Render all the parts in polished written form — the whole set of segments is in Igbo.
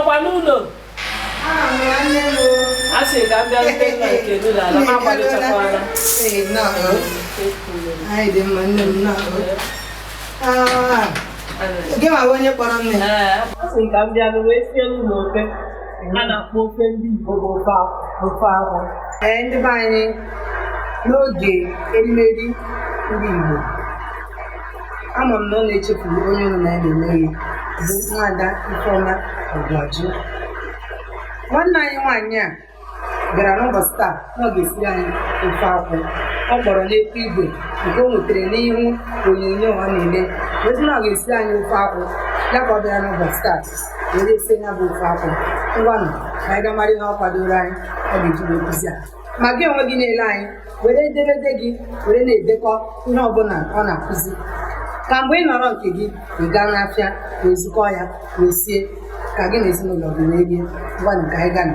nọkwa n'ụlọ a sị ka m bịa rute nna nke n'ụlọ ala ma kwadochakwara anyị dị mma nne m na gị ma onye kpọrọ nne a sị ka m bịa wee sie n'ụlọ ofe a na-akpọ ofe ndị Igbo bụ ofe ahụ ndị be anyị n'oge erimeri ndị Igbo ama m na ọ na-echefuru onye ụlọ na-eme bụ nwada Ifeọma Ọgwaju. Nwanne anyị nwaanyị a bịara n'ụbọchị taa na ọ ga-esiri anyị ofe akwụ. Ọ kpọrọ n'ekwu igwe nke o nwetara n'ihu onyonyo ọ na-ele ozi na ọ ga-esiri anyị ofe akwụ ya ka ọ bịara n'ụbọchị taa were esi ya bụ ofe akwụ. Ngwanụ ka anyị ga-amara ihe ọ kwadoro anyị ọ ga-eji wee kụzi a ma gị onwe gị na-ele anyị were edemede gị were na-edekọ ihe ọbụla ọ na-akụzi ka mgbe ị nọrọ nke gị ị gaa n'afịa wee zukọ ya wee sie ka gị na ezinụlọ gị wee rie. Ngwanụ ka anyị gaa na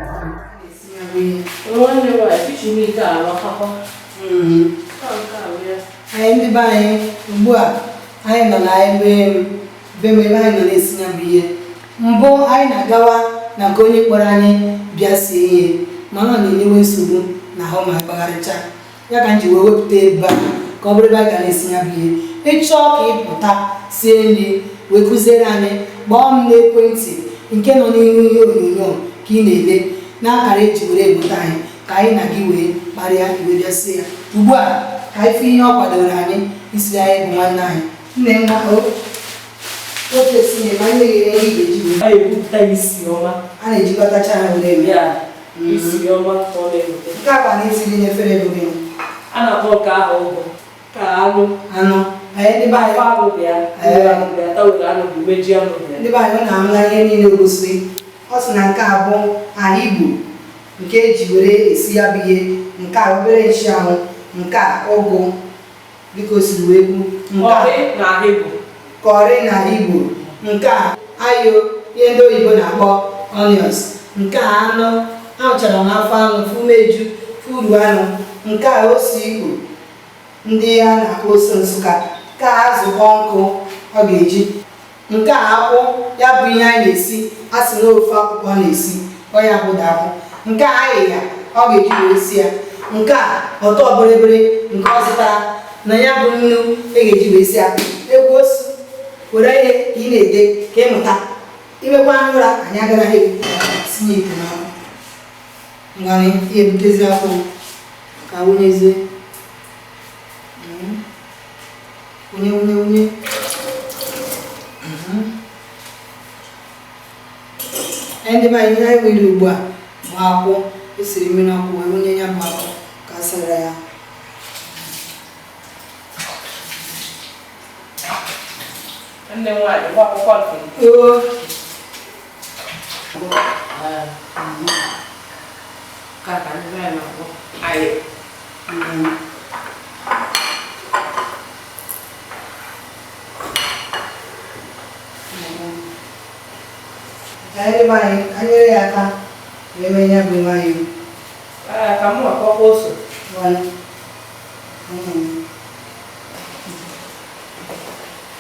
anyị ndị be anyị ugbu a anyị nọ na ebe anyị nọ na-esi ya bụ ihe mbụ anyị na-agawa na nke onye kpọrọ anyị bịa sie ihe mana ọ na-enyewe nsogbu na ahụ ma kpagharịcha ya ka m ji wee wepụta ebe a ka ọ bụrụ ebe anyị ga na-esi ya bụ ihe. Ịchọọ ka ị pụta sie nri wee kụziere anyị kpọọ m n'ekwentị nke nọ n'ihu ihe onyonyo ka ị na-ele n'akara eji were enweta anyị ka anyị na gị wee kparịa iwe bịa sie ya. Ugbu a ka anyị fụ ihe ọ kwadoro anyị isiri anyị bụ nwanne anyị nne nwa ofe si na eme anyị na-eghere nri ga-eji wee a na-ejikọtacha ya were eme nke a kwa na-esiri n'efere ego gị a na-akpọ nke ahụ ụgwọ ka anụ ndị be anyị ọ na-amụla ihe niile gosiri ọ sị na nke a bụ aha Igbo nke eji were esi ya bụ ihe nke a obere nshi ahụ nke a ụgụ dịka o siri wee kwu kọrị na Igbo nke a ayo ihe ndị oyibo na-akpọ onions nke a anụ ahụchara n'afọ anụ fumeju furu anụ nke a ose Igbo ndị a na-akpọ ose Nsụka nke a azụ nkụ ọ ga-eji nke a akwụ ya bụ ihe anyị na-esi a sị na ofe akwụkwọ na-esi ọ ya bụ akwụ nke a ahịhịa ọ ga-eji wee si ya nke a ọtọ bịrịbịrị nke ọ zụtara na ya bụ nnu e ga-eji wee si ya egwu osi were ihe ka ị na-ede ka ịmụta imekwa anụ ụra anyị agaraghị sinye ite n'ahụ ngwanị ihe ebutezi akwụ ka wunyezie wunye ndị be anyị anyị nwere ugbu a bụ akwụ esiri mmiri ọkụ wee wunye ya bụ akwụ ka a sara ya nne nwaanyị bụ akwụkwọ nke ka ndị be anyị na-akpọ ayị anyị nyere ya aka wee mee ya bụ nwayọ ka m akpọkwa ose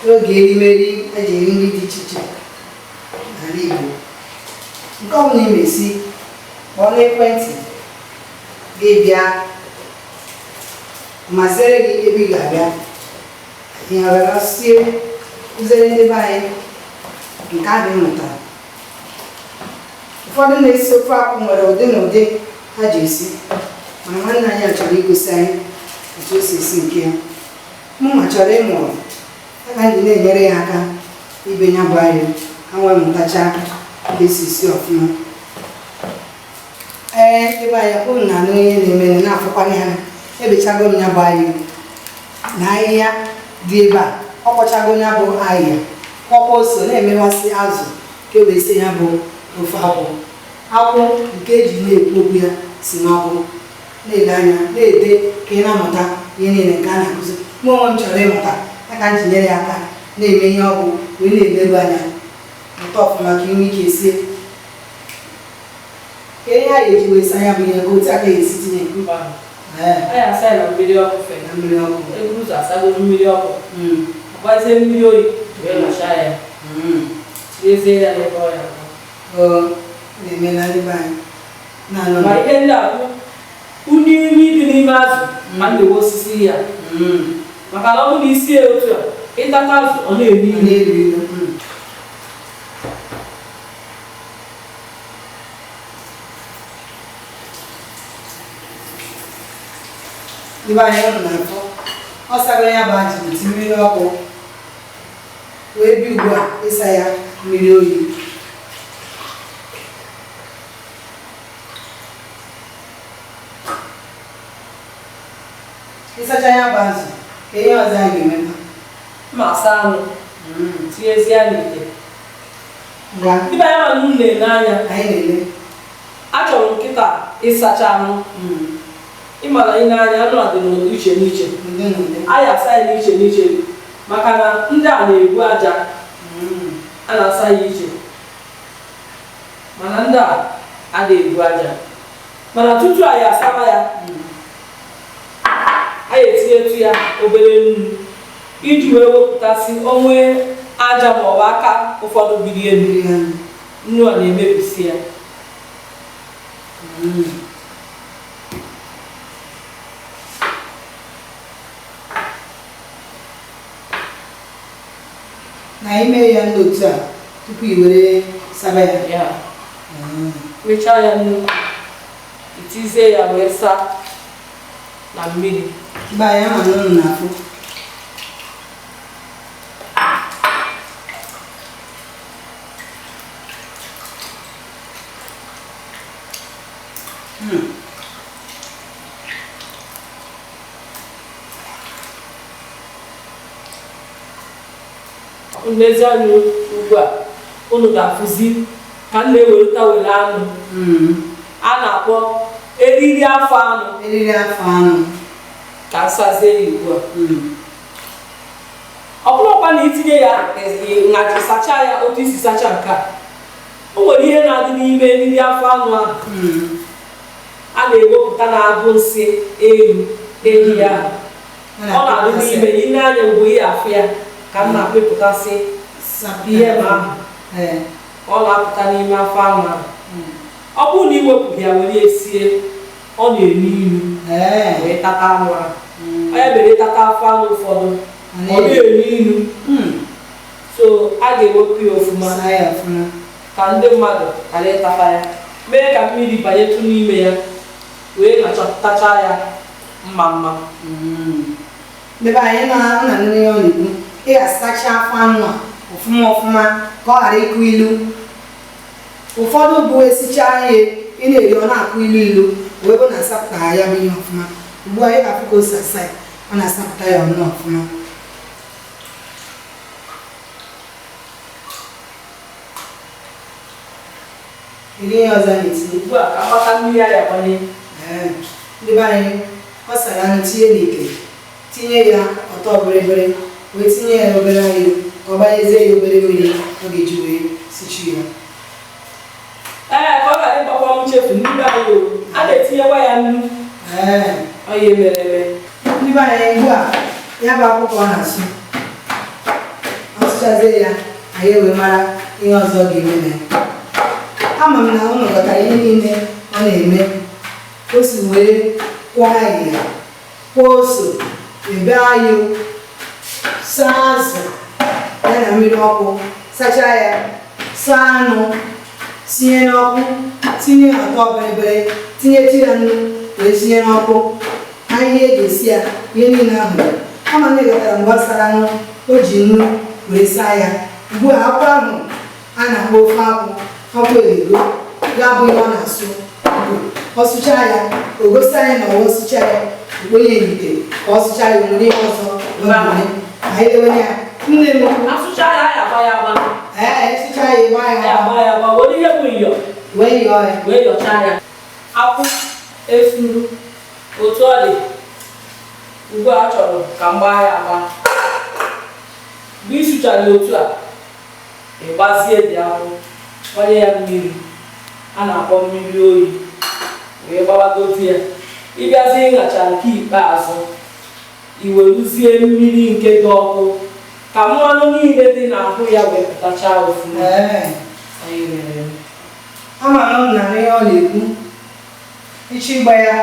n'oge erimeri eji eri nri dị iche iche n'ala Igbo nke ọbụla ị na-esi kpọọ n'ekwentị gị bịa masịrị gị ebe ị ga-abịa ihe were sie kụziere ndị be anyị nke a dị mụtara. Ụfọdụ na-esi ofe akwụ nwere ụdị na ụdị ha ji esi mana nwanne anyị chọrọ igosi anyị otu o si esi nke ya. Mụnwa chọrọ ịmụ aka ndị na-enyere ya aka ibe ya bụ anyị ha nwee mụtacha esi esi ọfụma. Ebe anyị ụnụ na anụ ihe na-eme na-afụkwanye ha ebechago m ya bụ anyị na ahịhịa dị ebe a ọ kpọchago ya bụ ahịhịa kpọkwa ose na-emewasị azụ ka e wee sie ya bụ ofe akwụ nke eji na-ekwu okwu ya si n'ọkụ na-ele anya na-ede ka ị na-amụta ihe niile nke a na-akụzi. Mụ onwe m chọrọ ịmụta aka m jinyere ya aka na-eme ihe ọgwụ wee na-emerụ anya ụtọ ọfụma ka inwe ike sie ka ihe a ga-eji wee sa ya bụ ihe ka otu aka ga-esi tinye mmiri ọkụ agbazie mmiri oyi wee lọchaa ya tinyezie ya n'ebe ọ ya na-eme na ndị be anyị na-anọ ma ihe ndị a bụ unyi dị n'ime azụ ma ndị osisi ya maka na ọ bụ na isi ya otu a ịtata azụ ọ na-eri ilu ndị be anyị ọnụ na-afọ ọ sago ya bụ ajị eti mmiri ọkụ wee bi ugbu a ịsa ya mmiri oyi ịsacha ya bụ azụ ka ihe ọzọ anyị ga-emekwa ma asa anụ tinyezie n'ite ngwa ndị be anyị ma nnu na-ele anya anyị na-ele achọrọ nkịta ịsacha anụ ịmara ị na-anya anụ a dị n'iche n'iche anyị asa ya n'iche n'iche maka na ndị a na-ebu aja a na-asa ya iche mana ndị a adịghị ebu aja mana tutu anyị asaba ya anyị etinyetu ya obere nnu iji wee wepụtasị onwe aja ma ọ bụ aka ụfọdụ biri elu nnu a na-emebisi ya na ime ya n'otu a tupu i were saba ya wechaa ya nnu itizie ya wee saa na mmiri ba ya ma nnu na-afụ n'ezi anya ugbu a unu ga-afụzi ka m na-ewere tawel anụ a na-akpọ eriri afọ anụ ka nsazie ya ugbu a ọ bụrụkwa na itinye ya ngaji sachaa ya otu isi sacha nke a o nwere ihe na-adị n'ime eriri afọ anụ ahụ a na-ewepụta na-abụ nsị ehi ya ọ na-adị n'ime ya ile anya mgbe ị afụ ya ka m na-apịpụtasị ihe ma ahụ ọ na-apụta n'ime afọ anụ ahụ ọ bụrụ na iwepụ ya were esie ọ na-elu ilu wee tata anụ ahụ onye mere tata afọ anụ ụfọdụ ọ na-elu ilu so a ga-ewepụ ya ọfụma ka ndị mmadụ ghara ịtata ya mee ka mmiri banyetụ n'ime ya wee nachọtacha ya mma mma ebe anyị na nne ya ọ na-ekwu ị ga-asacha afọ anụ a ọfụma ka ọ ghara ịkụ ilu ụfọdụ bụ esicha ihe ị na-eri ọ na-akụ ilu wee bụ na-asapụta ya bụ ihe ọfụma ugbu a ị ga-afụ ka o si asa ya ọ na-asapụta ya ọnụ ọfụma iri ihe ọzọ na-etinye ugbu a ka agbata mmiri a ya gbanye ndị be anyị ọ sara anụ tinye n'ite tinye ya ọtọ bịrịbịrị wee tinye ya obere anyị ka ọ gbanyezie ya obere mmiri ọ ga-eji wee sichi ya ka ọ ghara ịgbakwa m chefu ndị be anyị a na-etinyekwa ya nnu ọ ya mere eme ndị be anyị ugbu a ya bụ akwụkwọ ọ na-asụ ọ sụchazie ya anyị wee mara ihe ọzọ ga-eme na ya ama m na ụnụ ghọtara ihe niile ọ na-eme o si wee kwụọ ahịhịa kwụọ ose ebe ayụ saa azụ ya na mmiri ọkụ sachaa ya saa anụ tinye n'ọkụ tinye ọtọ bịrịbịrị tinyetu ya nnu wee tinye n'ọkụ na ihe eji esi ya ihe niile ahụ ama na ịghọtara mgbe ọ sara anụ o ji nnu wee saa ya ugbu a akwụ ahụ a na-akpọ ofe akwụ ego ya bụ ihe ọ na-asụ ọ sụchaa ya o gosi anyị na ọ sụcha ya okponye n'ite ka ọ sụchaa ya nwere ihe ọzọ anyị dewe ya nne m asụcha ya ya agba ya agba sụcha ya ịgba ya agba were ihe bụ iyọ wee yọọ ya wee yọchaa ya akwụ efuru otu ọ dị ugbu a chọrọ ka m gbaa ya agba mgbe ị sụchara ya otu a ịgbazie dị akwụ onye ya mmiri a na-akpọ mmiri oyi wee gbawagotu ya ịbịazie ịṅacha nke ikpeazụ iweruzie mmiri nke dị ọkụ ka mmanụ niile dị n'ahụ ya wee pụtachaa ofụma ama na ihe ọ na-ekwu ichi ịgba ya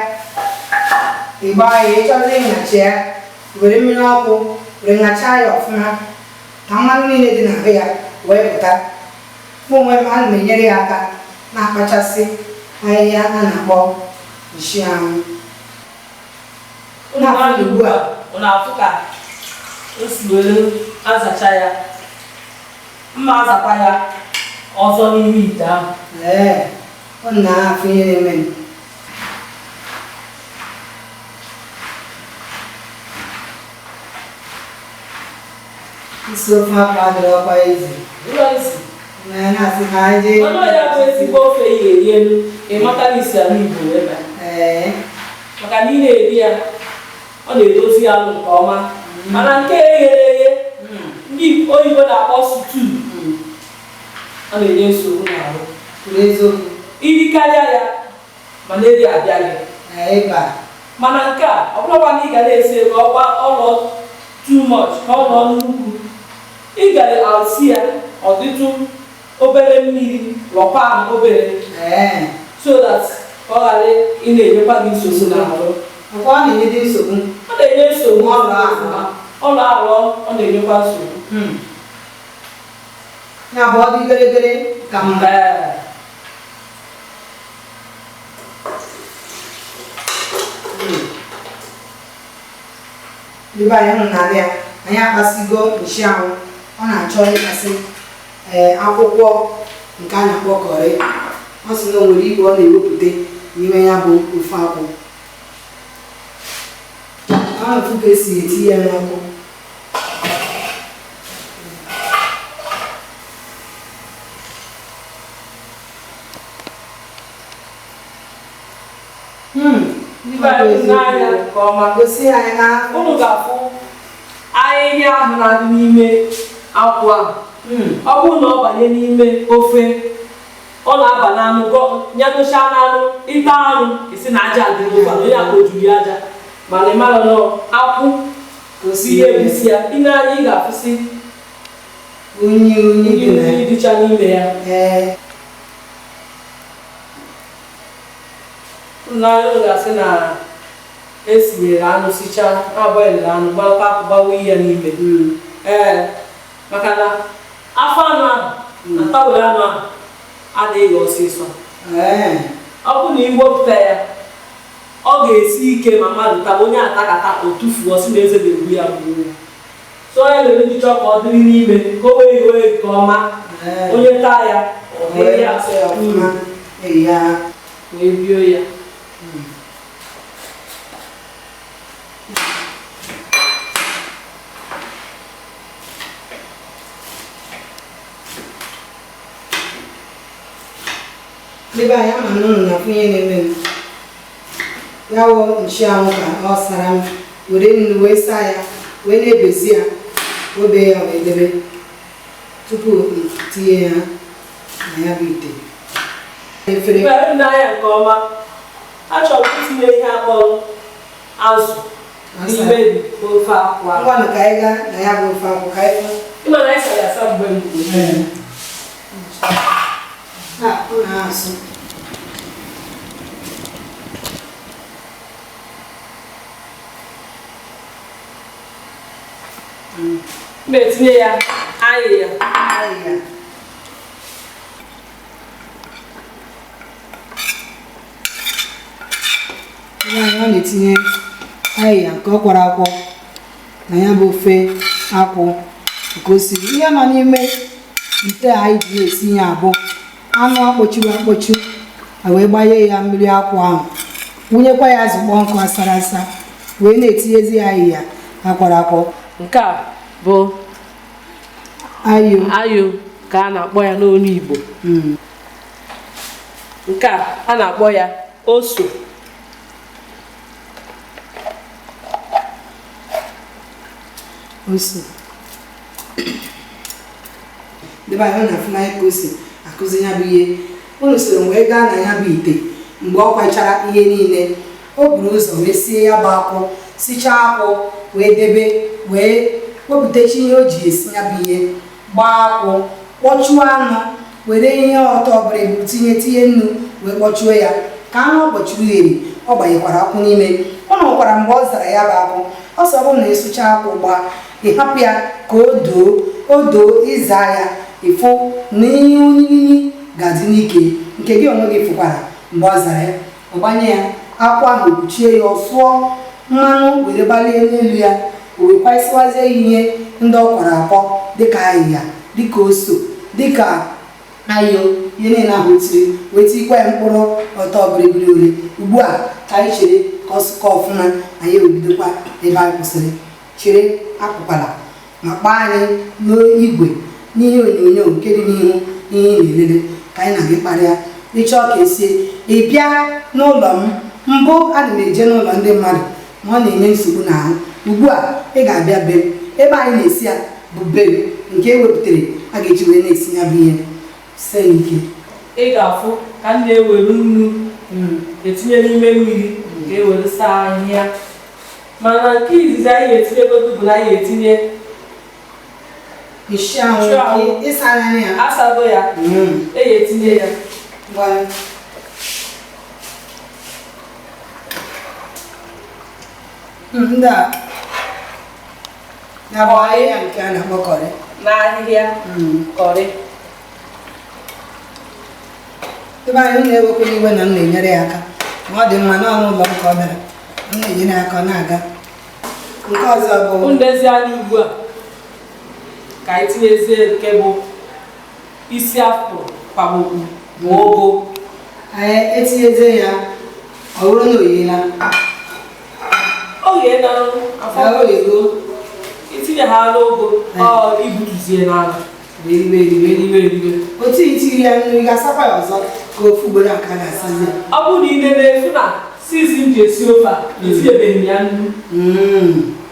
ịgba ya ịchọzi ịnyachi ya were mmiri ọkụ were nyachaa ya ọfụma ka mmanụ niile dị n'ahụ ya wee pụta. Mụ onwe m ana m enyere ya aka na-akpachasị ahịhịa a na-akpọ nchụanwụ. Ugbu a ọ na-afụ ka o si were azacha ya, mma azakwa ya ọzọ n'ime ite ahụ. Ọ na-afụ ihe na-eme m. Isi ofe akwa adịrọkwa ezi. Na-asị ka anyị jee. Ọnụ ya bụ ezigbo ofe ị ga-eri elu, ị mata na isi ala Igbo ebe. Maka na ị na-eri ya, ọ na-edozi alụ nke ọma. Mana nke eghere eghe, ndị oyibo na-akpọ stew, ọ na-enye nsogbu n'ahụ. Eziokwu. Iri karịa ya, malaria abịa gị. Mana nke a, ọ bụrụkwa na ị ga na-esi ebe ọgba ọlọ too much ka ọ nọ nnukwu, ị gara alụsi ya ọ dịtụ obere mmiri lọkwa ahụ obere, so that ọ ghara ị na-enyekwa gị nsogbu n'ahụ. Ọ na-enye dị nsogbu. Ọ na-enye nsogbu ọlụ alọ, ọ na-enyekwa nsogbu. Ya bụ ọ dị gịrịgịrị ka mma. Dịba anyị hụ na ya anyị akpasigo nchụanwụ. Ọ na-achọ ịkpasị akwụkwọ nke a na-akpọ kọrị. Ọ sị na o nwere igwe ọ na-ewepụta n'ime ya bụ ofe akwụ. Ọ na-afụ ka esi eti ya n'ọkụ. N'anya nke ọma, gosi anyị na unu ga-afụ ahịhịa ahụ na-adị n'ime akwụ ahụ. Ọ bụrụ na ọ banye n'ime ofe, ọ na-aba n'anụ, nyadocha n'anụ, ịta anụ isi na aja dị n'ụba, onye akpa ojuru ya aja. Mana ị mara na akwụ gosi ihe egusi ya, ị na-anya ị ga-afụsị unyi dịcha n'ime ya. N'anya ga-asị na esinyere anụ sichaa, abọghịrị anụ gbakwa gbawa ya n'ime. Maka na afọ anụ ahụ na ntawere anụ ahụ adịghị ọsịsọ. Ọ bụ na iwepụta ya, ọ ga-esi ike ma mmadụ taba, onye atakata otufuo si na eze ga-egbu ya gburu ya. So onye mere ndị chọọ ka ọ dịrị n'ime ka o wee iwe nke ọma, onye taa ya ọ dịrị ya asọ ya ọfụma wee bio ya. Dịba anyị ama n'ụlọ na afụ ihe na-eme m. Ya wụ nchụanwụ ka ọ sara m, were nnu wee saa ya, wee na-ebezi ya, obe ya wee debe tupu tinye ya na ya bụ ite. Efere n'anya nke ọma, achọrọ m itinye ihe akpọrọ azụ n'ime ofe akwụ ahụ. ngwanụ ka anyị gaa na ya bụ ofe akwụ ka anyị fụ. Ịma na anyị sara asa mgbe mbụ. Ọ na-asụ. Mgbe etinye ya ahịhịa. Ọ na-etinye ahịhịa nke ọ kwọrọ akwọ na ya bụ ofe akwụ nke osiri. Ihe nọ n'ime ite a anyị ji esi ya abụ anụ akpọchiri akpọchi, wee gbanye ya mmiri akwụ ahụ, wụnyekwa ya azụ kpọọ nkụ asara asa, wee na-etinyezi ahịhịa akwọrọ akwọ. Nke a bụ ayo ka a na-akpọ ya n'olu Igbo. Nke a na-akpọ ya ose. Dịba anyị na-afụ n'anya ka o si akụzi ya bụ ihe. Unu soro wee gaa na ya bụ ite. Mgbe ọ kwachara ihe niile, o buru ụzọ wee sie ya bụ akwụ, sichaa akwụ wee debe, wee wepụtachi ihe o ji esi ya bụ ihe, gbaa akwụ, kpọchuo anụ, were ihe ọtọ ọbụla tinye nnu wee kpọchuo ya ka anụ ọ kpọchiri ghere ọ gbanyekwara akwụ n'ime. Ọ nọkwara mgbe ọ zara ya bụ akwụ. Ọsọ bụ na ịsụcha akwụ gbaa ịhapụ ya ka o doo ịza ya ịfụ na ihe unyi gazi n'ike nke gị onwe gị fụkwara mgbe ọ zara ya. Ọ gbanye ya akwụ ahụ kpuchie ya ọsụọ mmanụ were gbalie n'elu ya o wee kwasịwazie ihe ndị ọ kwọrọ akwọ dịka ahịhịa dịka ose dịka ayo ihe niile ahụ tiri wee tikwa ya mkpụrụ ọtọ biribiri ole. Ugbu a ka anyị chere ka ọ sụkọ ọfụma anyị ebidokwa ebe anyị kwụsịrị. Chere apụkwala ma kpaa anyị n'igwe n'ihe onyonyo nke dị n'ihu ihe ị na-elele ka anyị na-aga kparịa. Ịchọọ ka esie ị bịa n'ụlọ m mbụ ana m eje n'ụlọ ndị mmadụ ma ọ na-enye nsogbu n'ahụ. Ugbu a ị ga-abịa be m ebe anyị na-esi ya bụ be m nke ewepụtara a ga-eji wee na-esi ya bụ ihe sie ike. Ị ga-afụ ka m na-ewere nnu etinye n'ime mmiri ka ewere saa ahịhịa, mana nke izizi anyị etinye godu bụ na anyị etinye Ishi ahụ ịsa anya ya asago ya etinye ya ndị a na-abụ ahịhịa nke a na-akpọ kọrị n'ahịhịa kọrị. ebe anyị na-ewekwa iwe na m na-enyere ya aka ma ọ dị mma n'ọnụ ụlọ m ka ọ bịara m na-enyere ya aka ọ na-aga. Nke ọzọ bụ ndezi anyị ugbu a ka anyị tinyezie nke bụ isi afọ kpagbogu ma ogo. anyị etinyezie ya ọ bụrụ na oyela oge na afọ ego itinye ha n'ogo ọ ibutuzie n'ala eriwe. otu itiri ya nnu ị ga-asakwa ya ọzọ ka ofu ugboro a ka ga-asazi ya. Ọ bụrụ na ị na-efu na sizin ji esi ofe a etinyebeghị ya nnu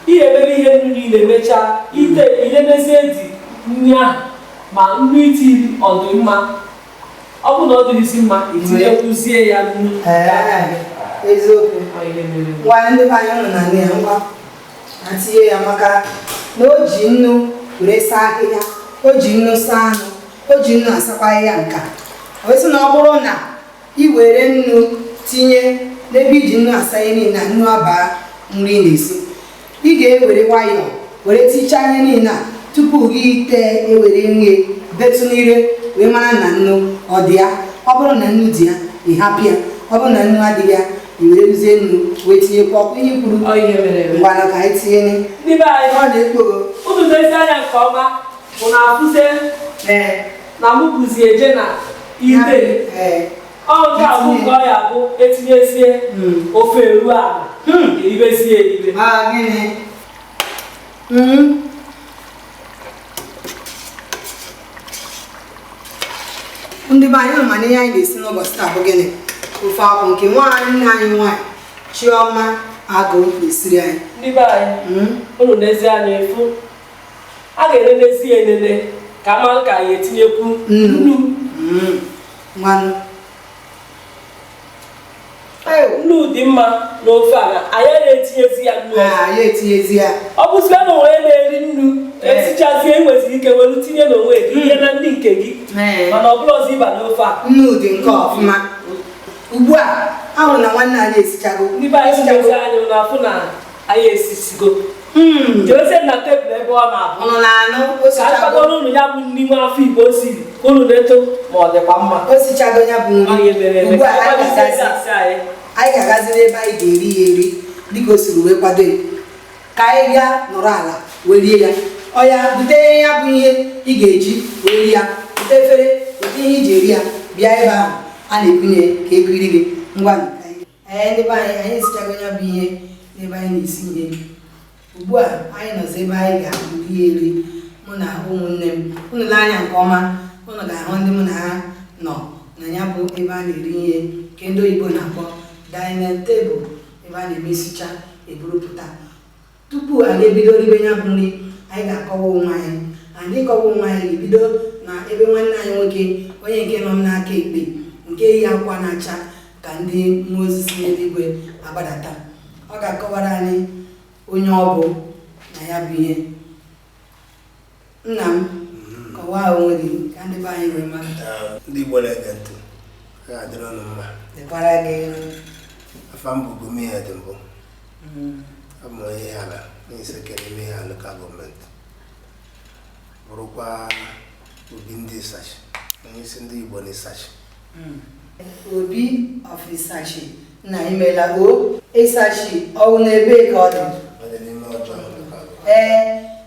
ihe emere ihe nnu niile emechaa ilemezie di nri ahụ ma nnu itiri ọ dị mma. Ọ bụ na ọ dịrịzi mma etinyekwuzie ya nnu. Eziokwu ngwa ndị be anyị nọ na ya ngwa atinye ya maka na o ji nnu were saa ahịhịa, o ji nnu saa anụ, o ji nnu asakwa ahịhịa nka. O sị na ọ bụrụ na ị were nnu tinye n'ebe iji nnu asa ihe niile na nnu abaa nri na-esi, ị ga-ewere nwayọọ were tichaa ihe niile a tupu gị tee ewere nri betụ n'ire wee mara na nnu ọ dị ya. Ọ bụrụ na nnu dị ya ị hapụ ya, ọ bụrụ na nnu adịghị ya i were uzie nnu wee tinyekwa ọkụ ihe kwuru ngwana ka anyị tinye ndị be anyị ọ na-ekpogo unu lezi anya nke ọma bụ na afụze na mụ bụzi eje na ide ọ nke a bụ nke ọ ya bụ etinyezie ofe eru ala eribezie eribe. ndị be anyị nọ mana ihe anyị na-esi n'ụbọchị taa bụ gịnị? Ofe akwụ nke nwaanyị anyị nwanyị Chioma Agụ na-esiri anyị. Ndị be anyị unu n'ezi anya efu a ga-enenezi enene ka ama ka ya etinyekwu nnu nnu dị mma n'ofe a na anyị na-etinyezi ya nnu ọ bụzikwa na onwe na-eri nnu esichazie enweziri ike were tinye n'onwe gị ihe na ndị nke gị mana ọ bụrụ ọzọ ịba n'ofe a nnu dị nke ọfụma. Ugbu a ahụ na nwanne anyị esichago. Ndị be anyị na-ezi anya na-afụ na anyị esisigo jezie na tebụl ebe ọ na-abụ unu na-anụ ka anyị kpagoro unu ya bụ n'ime afọ Igbo o siri ka unu na-eto ma ọ dịkwa mma. O sichago ya bụ nri. Ugbu a anyị ga-agazi n'ebe anyị ga-eri ya eri dịka o siri wee kwado ya ka anyị gaa nọrọ ala wee rie ya. Ọ ya bute ya bụ ihe ị ga-eji wee rie ya, bute efere bute ihe iji eri ya bịa ebe ahụ a na-ebunye ka ego iri gị ngwa ndị be anyị esichago ya bụ ihe n'ebe anyị na-esi ihe. Ugbu a anyị nọzi ebe anyị ga-abụ ihe eri mụ na ụmụnne m. Unu lee anya nke ọma unu ga-ahụ ndị mụ na ha nọ na ya bụ ebe a na-eri ihe nke ndị oyibo na-akpọ dining table, ebe a na-emesicha eburupụta. Tupu anyị ebido ribe ya bụ nri anyị ga-akọwa onwe anyị. Anyị ịkọwa onwe anyị ebido na ebe nwanne anyị nwoke onye nke nọ m n'aka ekpe nke yi akwa na-acha ka ndị mmụọ ozi si n'eluigwe agbadata. Ọ ga-akọwara anyị onye ọ bụ na ya bụ ihe. Nna m kọwaa onwe gị ka ndị be anyị wee mara. Ndị Igbo na-ege ntị ga-adịrị ọnụ mma. Dịkwara gị Afa m bụ Gumi Edimbo. Abụ m onye ala n'Isekere ime ihe lokal gọọmenti. Bụrụkwa obi ndị Ịsachi, onye isi ndị Igbo n'Ịsachi. Obi of Ịsachi na imela o Ịsachi ọwụ n'ebe ka ọ dị.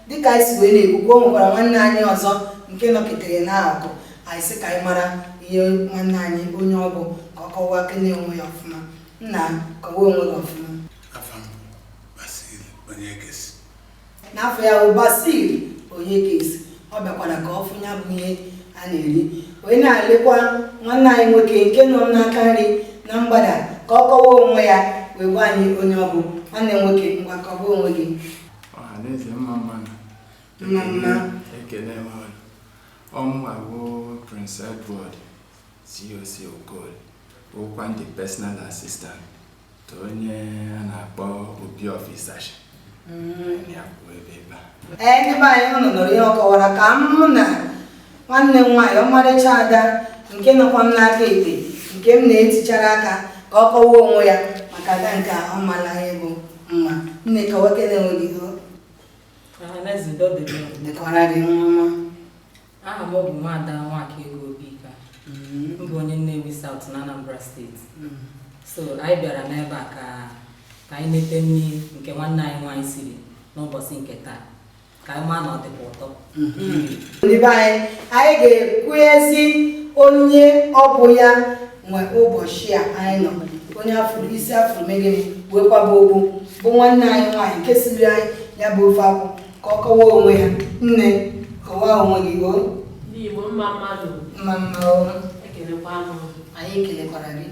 Dịka anyị si wee na-ekwukwu, o nwekwara nwanne anyị ọzọ nke nọketere n'akụ. Anyị sị ka anyị mara ihe nwanne anyị onye ọ bụ ka ọ kọwaa kene onwe ya ọfụma. Nna kọwaa onwe gị ọfụma. N'afọ ya bụ Basil Onyekesi. Ọ bịakwara ka ọ fụnya bụ ihe a na-eri. Onye na-alekwa nwanne anyị nwoke nke nọ n'aka nri na mgbada ka ọ kọwaa onwe ya wee gwa anyị onye ọ bụ. Nwanne nwoke, ngwa kọwaa onwe gị. Ọhaneze mma. Ekele m ọnụ. Ọmụnwa bụ Prince Edward COC Okoli, bụkwa ndị personal assistant to onye a na-akpọ Obi of Ịsachi. Ndị be anyị ụnụ nọrọ ihe ọ kọwara ka mụ na nwanne m nwaanyị ọmarịcha ada nke nọkwa m n'aka ekpe nke m na-etichara aka ka ọ kọwaa onwe ya maka ada nke ọ mara ihe bụ mma. Nne kọwa kene onwe gị. Dịkwara gị nwa ọma. Aha m bụ Nwaada Nwakego Obika. M bụ onye Nnewi South na Anambra steeti. So anyị bịara n'ebe a ka anyị nete nri nke nwanne anyị nwaanyị siri n'ụbọchị nke taa ka anyị maa na ọ dịkwa ụtọ. Ndị be anyị ga-ekwuezi onye ọ bụ ya nwe ụbọchị a anyị nọ, onye afụrụ isi afụrụ megịnị wee kwaba ogbu bụ nwanne anyị nwaanyị nke siri anyị ya bụ ofe akwụ ka ọ kọwaa onwe ya. Nne kọwaa onwe gị. Ndị Igbo mma mmadụ. Mma. Ekelekwa m. Anyị ekelekwara gị.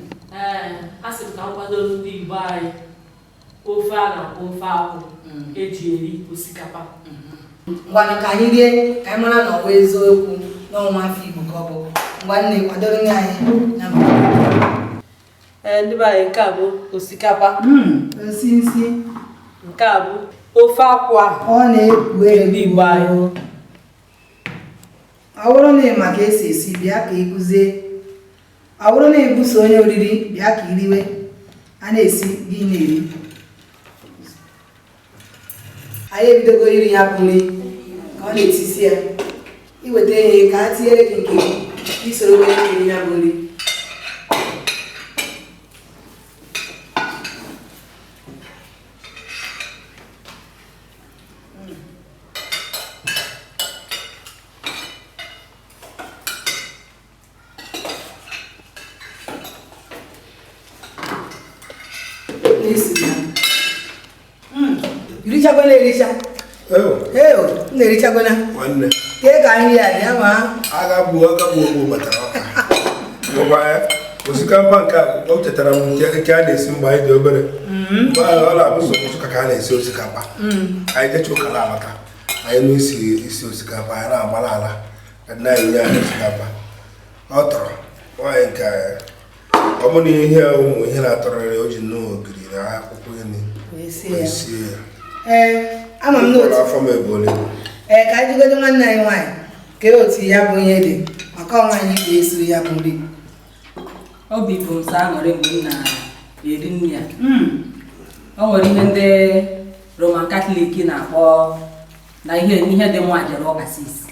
A sị m ka m kwado ndị Igbo anyị ofe a na-akpọ ofe akwụ eji eri osikapa. Ngwanụ ka anyị rie ka anyị mara na ọ bụ eziokwu n'ọnwa afọ Igbo ka ọ bụ. Ngwanne kwadoro nye anyị na mbụ. Ndị be anyị, nke a bụ osikapa. Nsi. Nke a bụ ofe akwụ a. Ọ na-ekwu ndị Igbo anyị. Ọ bụrụ na ị ma ka esi esi, bịa ka ị kụzie. Ọ bụrụ na ị buso onye oriri, bịa ka iriwe. A na-esi gị na-eri. Anyị ebidogo iri ya bụ nri ka ọ na-etisi ya. Iweta ihe ka a tinyere gị nke isoro onye iri ya bụ nri. Irichagona ericha. Na-erichagona. Nwanne. Ka anyị ya dị ama. Agha bụ ogbo batara ọka. Ngwa osikapa nke a o chetara m nke a na-esi mgbe anyị dị obere. Mgbe ọ na-abụ sọ ka a na-esi osikapa. Anyị jecha ụka na-alata. Anyị na-esi osikapa, anyị na-agbala ala. Na-enye anyị osikapa. Ọ tọrọ nwaanyị nke ọ bụ na ihe na-atọrọrị o ji nnọọ ogiri na akwụkwọ nri sie ya. Ama m n'otu. Ka anyị jigodo nwanne anyị nwaanyị ka otu ya bụ ihe dị maka ọnwaanyị ga-esiri ya bụ nri. Obi bụ m sọ aṅụrị mgbe m na-eri nri a. O nwere ihe ndị Roman Catholic na-akpọ na ihe dị nwa jere ụka sisi.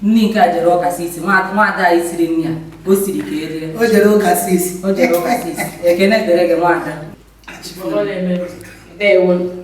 Nri nke a jere ụka sisi, nwaada anyị siri nri a, o siri ka erie. O jere ụka sisi. Ekene dere gị nwaada. Ndewo.